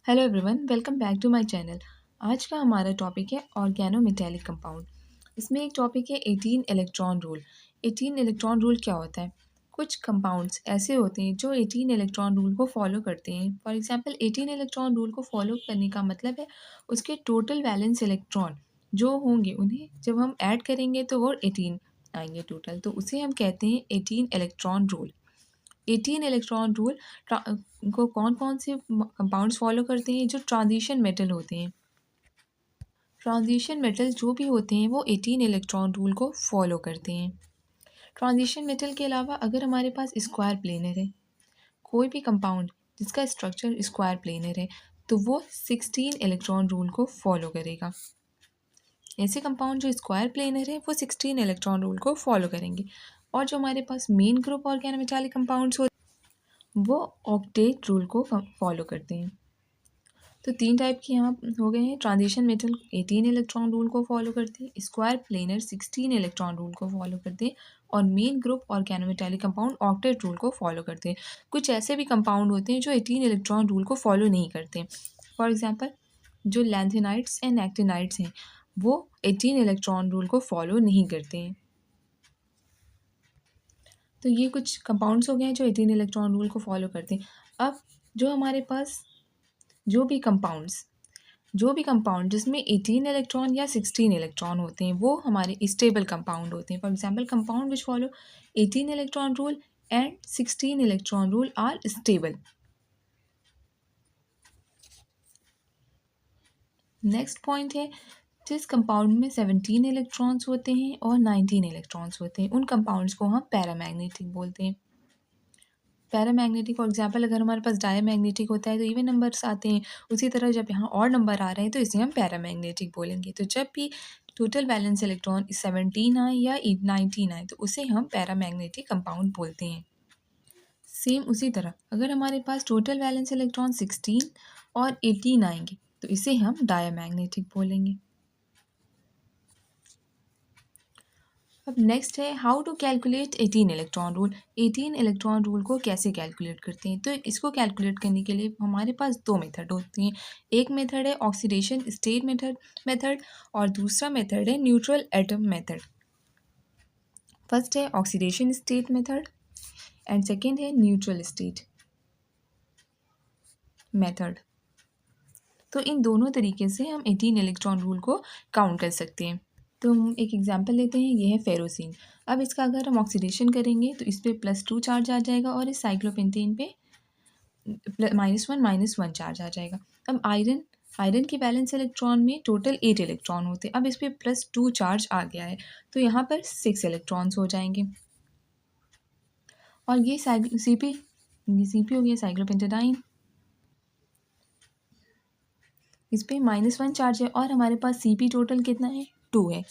Hello everyone, welcome back to my channel. आज का हमारा टॉपिक है ऑर्गेनोमेटेलिक कंपाउंड। इसमें एक टॉपिक है 18 इलेक्ट्रॉन रूल। 18 इलेक्ट्रॉन रूल क्या होता है? कुछ कंपाउंड्स ऐसे होते हैं जो 18 इलेक्ट्रॉन रूल को फॉलो करते हैं। फॉर एग्जांपल 18 इलेक्ट्रॉन रूल को फॉलो करने का मतलब है उसके टोटल वैलेंस इलेक्ट्रॉन जो होंगे उन्हें जब हम ऐड करेंगे तो वो 18 आएंगे टोटल, तो उसे हम कहते हैं 18 इलेक्ट्रॉन रूल। 18 इलेक्ट्रॉन रूल को कौन कौन से कंपाउंड्स फॉलो करते हैं? जो ट्रांजिशन मेटल होते हैं, ट्रांजिशन मेटल जो भी होते हैं वो 18 इलेक्ट्रॉन रूल को फॉलो करते हैं। ट्रांजिशन मेटल के अलावा अगर हमारे पास स्क्वायर प्लेनर है, कोई भी कंपाउंड जिसका स्ट्रक्चर स्क्वायर प्लेनर है, तो वो 16 इलेक्ट्रॉन रूल को फॉलो करेगा। ऐसे कंपाउंड जो स्क्वायर प्लेनर है वो 16 इलेक्ट्रॉन रूल को फॉलो करेंगे। और जो हमारे पास मेन ग्रुप ऑर्गेनोमेटालिक कंपाउंड्स होते हैं वो ऑक्टेट रूल को फॉलो करते हैं। तो तीन टाइप के यहाँ हो गए हैं। ट्रांजिशन मेटल 18 इलेक्ट्रॉन रूल को फॉलो करते हैं, स्क्वायर प्लेनर 16 इलेक्ट्रॉन रूल को फॉलो करते हैं, और main group organometallic compound octet rule को फॉलो करते हैं। कुछ ऐसे भी कंपाउंड होते हैं जो 18 इलेक्ट्रॉन रूल को फॉलो नहीं करते हैं। फॉर एग्जाम्पल जो लैंथेनाइड्स एंड एक्टिनाइड्स हैं वो 18 इलेक्ट्रॉन रूल को फॉलो नहीं करते हैं। तो ये कुछ कंपाउंड्स हो गए हैं जो 18 इलेक्ट्रॉन रूल को फॉलो करते हैं। अब जो हमारे पास जो भी कंपाउंड्स जो भी कंपाउंड जिसमें 18 इलेक्ट्रॉन या 16 इलेक्ट्रॉन होते हैं वो हमारे स्टेबल कंपाउंड होते हैं। For example compound which follow 18 electron rule and 16 electron rule are stable. Next point है, जिस कंपाउंड में 17 इलेक्ट्रॉन्स होते हैं और 19 इलेक्ट्रॉन्स होते हैं उन कंपाउंड्स को हम पैरामैग्नेटिक बोलते हैं। पैरामैग्नेटिक फॉर एग्जांपल अगर हमारे पास डायमैग्नेटिक होता है तो इवन नंबर्स आते हैं, उसी तरह जब यहाँ और नंबर आ रहे हैं तो इसे हम पैरामैग्नेटिक बोलेंगे। तो जब भी टोटल वैलेंस इलेक्ट्रॉन 17 आए या 19 आए तो उसे हम पैरामैग्नेटिक कंपाउंड बोलते हैं। सेम उसी तरह अगर हमारे पास टोटल वैलेंस इलेक्ट्रॉन 16 और 18 आएंगे तो इसे हम डायमैग्नेटिक बोलेंगे। अब नेक्स्ट है how to calculate 18 electron rule. 18 electron rule को कैसे कैलकुलेट करते हैं? तो इसको कैलकुलेट करने के लिए हमारे पास दो मेथड होती हैं। एक मेथड है ऑक्सीडेशन स्टेट मेथड और दूसरा मेथड है न्यूट्रल एटम मेथड। फर्स्ट है oxidation state method and second है न्यूट्रल स्टेट मेथड। तो इन दोनों तरीके से हम 18 इलेक्ट्रॉन रूल को काउंट कर सकते हैं। तो हम एक एग्जांपल लेते हैं, ये है फेरोसिन। अब इसका अगर हम ऑक्सीडेशन करेंगे तो इस पर +2 चार्ज आ जाएगा और इस साइक्लोपेंटेन पे -1 चार्ज आ जाएगा। अब आयरन के बैलेंस इलेक्ट्रॉन में टोटल 8 इलेक्ट्रॉन होते हैं। अब इस पर +2 चार्ज आ गया है तो यहाँ पर 6 इलेक्ट्रॉन्स हो जाएंगे। और ये CP हो गया साइक्लोपेंटेडाइन, इस पर -1 चार्ज है और हमारे पास CP टोटल कितना है? 2 है।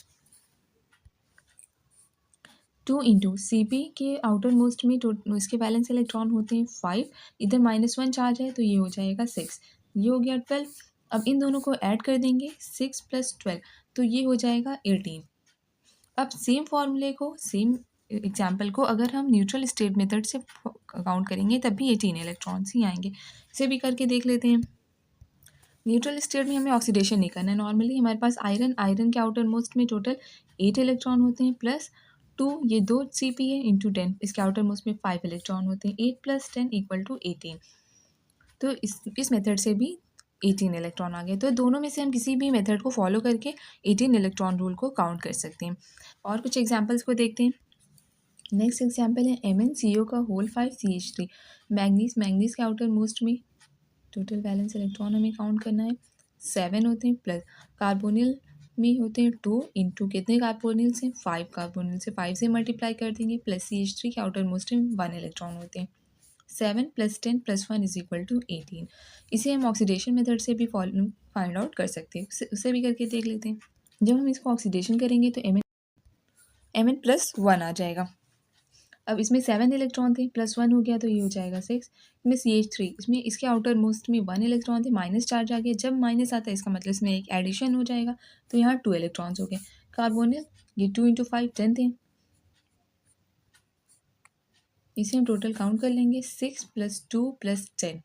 2 इंटू CP के आउटर मोस्ट में इसके बैलेंस इलेक्ट्रॉन होते हैं 5, इधर -1 चार्ज है तो ये हो जाएगा 6, ये हो गया 12। अब इन दोनों को ऐड कर देंगे 6 + 12 तो ये हो जाएगा 18। अब सेम फॉर्मूले को सेम एग्जाम्पल को अगर हम न्यूट्रल स्टेट मेथड से काउंट करेंगे तब भी 18 इलेक्ट्रॉन्स ही आएंगे। इसे भी करके देख लेते हैं। न्यूट्रल स्टेट में हमें ऑक्सीडेशन नहीं करना है। नॉर्मली हमारे पास आयरन के आउटर मोस्ट में टोटल 8 इलेक्ट्रॉन होते हैं +2, ये 2 CP है इंटू 10, इसके आउटर मोस्ट में 5 इलेक्ट्रॉन होते हैं। 8 + 10 = 18। तो इस मेथड से भी 18 इलेक्ट्रॉन आ गए। तो दोनों में से हम किसी भी मेथड को फॉलो करके 18 इलेक्ट्रॉन रूल को काउंट कर सकते हैं। और कुछ एग्जाम्पल्स को देखते हैं। नेक्स्ट एग्जाम्पल है MnCO का होल 5CH3। मैंगनीज के आउटर मोस्ट में टोटल बैलेंस इलेक्ट्रॉन हमें काउंट करना है 7 होते हैं, प्लस कार्बोनिल में होते हैं 2 इंटू कितने कार्बोनिल से 5, कार्बोनिल से 5 से मल्टीप्लाई कर देंगे, प्लस CH3 के आउटर मोस्ट में 1 इलेक्ट्रॉन होते हैं। 7 + 10 + 1 = 18। इसे हम ऑक्सीडेशन मेथड से भी फाइंड आउट कर सकते हैं। उसे भी करके देख लेते हैं। जब हम इसको ऑक्सीडेशन करेंगे तो Mn + 1 आ जाएगा। अब इसमें 7 इलेक्ट्रॉन थे, +1 हो गया तो ये हो जाएगा 6। इसमें CH3, इसमें इसके आउटर मोस्ट में 1 इलेक्ट्रॉन थे, माइनस चार्ज आ गया। जब माइनस आता है इसका मतलब इसमें एक एडिशन हो जाएगा तो यहाँ 2 इलेक्ट्रॉन्स हो गए। कार्बोनिल, ये 2 × 5 10 थे, इसे हम टोटल काउंट कर लेंगे 6 + 2 + 10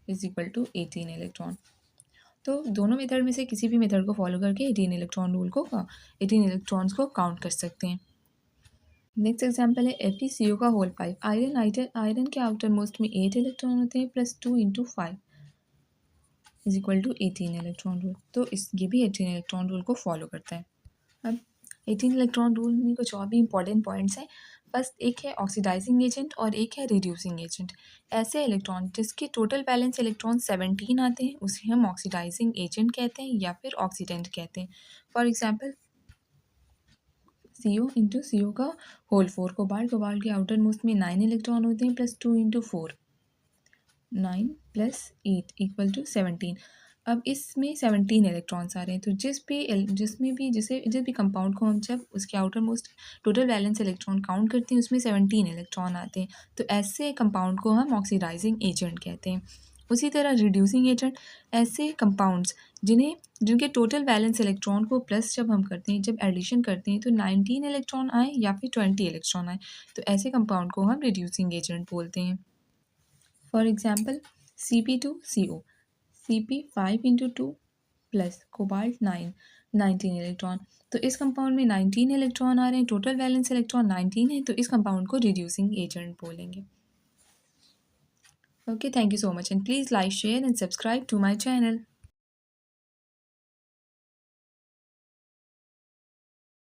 इज इक्वल टू 18 इलेक्ट्रॉन। तो दोनों मेथड में से किसी भी मेथड को फॉलो करके 18 इलेक्ट्रॉन्स को काउंट कर सकते हैं। नेक्स्ट एग्जाम्पल है FeCO का होल 5। आयरन के आउटर मोस्ट में 8 इलेक्ट्रॉन होते हैं plus 2 into 5 is equal to 18 electron rule. तो ये भी 18 इलेक्ट्रॉन रूल को फॉलो करता है। अब 18 इलेक्ट्रॉन रूल में कुछ और भी इंपॉर्टेंट पॉइंट्स हैं। बस एक है ऑक्सीडाइजिंग एजेंट और एक है रिड्यूसिंग एजेंट। ऐसे इलेक्ट्रॉन जिसके टोटल बैलेंस इलेक्ट्रॉन 17 आते हैं उसे हम ऑक्सीडाइजिंग एजेंट कहते हैं या फिर ऑक्सीडेंट कहते हैं। फॉर एग्जाम्पल CO का होल 4। कोबाल्ट के आउटर मोस्ट में 9 इलेक्ट्रॉन होते हैं plus 2 into 4 9 plus 8 equal to 17। अब इसमें 17 इलेक्ट्रॉन्स आ रहे हैं। तो जिस भी कंपाउंड को हम जब उसके outer most total balance electron count करते हैं उसमें 17 इलेक्ट्रॉन आते हैं। तो ऐसे कंपाउंड को हम ऑक्सीडाइजिंग एजेंट कहते हैं। उसी तरह रिड्यूसिंग एजेंट ऐसे कंपाउंड्स जिनके टोटल बैलेंस इलेक्ट्रॉन को प्लस जब हम करते हैं, जब एडिशन करते हैं तो 19 इलेक्ट्रॉन आए या फिर 20 इलेक्ट्रॉन आए, तो ऐसे कंपाउंड को हम रिड्यूसिंग एजेंट बोलते हैं। For example Cp2CO Cp5 into 2 plus cobalt 19 electron. तो इस कंपाउंड में 19 इलेक्ट्रॉन आ रहे हैं, टोटल वैलेंस इलेक्ट्रॉन 19 है, तो इस कंपाउंड को रिड्यूसिंग एजेंट बोलेंगे। Okay, thank you so much and please like share and subscribe to my channel.